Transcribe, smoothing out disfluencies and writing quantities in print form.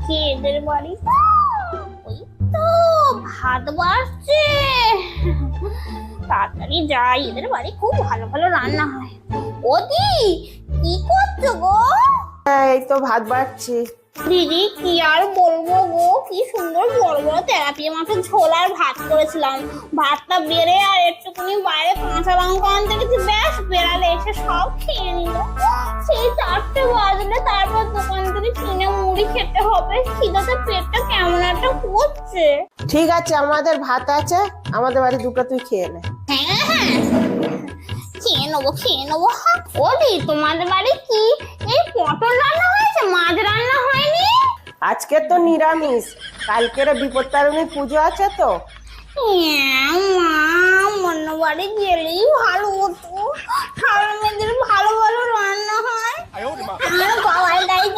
কে এদের বাড়ি? ওই তো ভাত বাড়ছে, তাড়াতাড়ি যাই, এদের বাড়ি খুব ভালো ভালো রান্না হয়। ওদি, কি করছো গো? এই তো ভাত বাড়ছি। দিদি কি আর বলবো গো, কি সুন্দর বড় বড় তেলাপিয়া মাছের ঝোল আর ভাত করেছিলাম। ভাতটা বেড়ে আর একটুখানি বাইরে কাঁচা লঙ্কা আনতে গেছি, ব্যাস বেড়ালে এসে সব খেয়ে নিল। সেই 4টে বাজলে তারপর দোকান থেকে কিনে মুড়ি খেতে হবে। খিদাতে পেটটা কেমন একটা করছে। ঠিক আছে, আমাদের ভাত আছে, আমাদের বাড়ি দুটো তুই খেয়ে নে। হ্যাঁ হ্যাঁ, খেয়ে নেবো খেয়ে নেবো। ওদি, তোমাদের বাড়ি কি এই পটল রান্না হয়েছে, মাছ রান্না হয়নি? আজকে তো নিরামিষ, কালকের বিপত্তারিণী পুজো আছে তো। মা, অন্য বাড়ি গেলেই ভালো হতো, সারা মেয়েদের ভালো ভালো রান্না হয়। আমার বাবার গাড়ি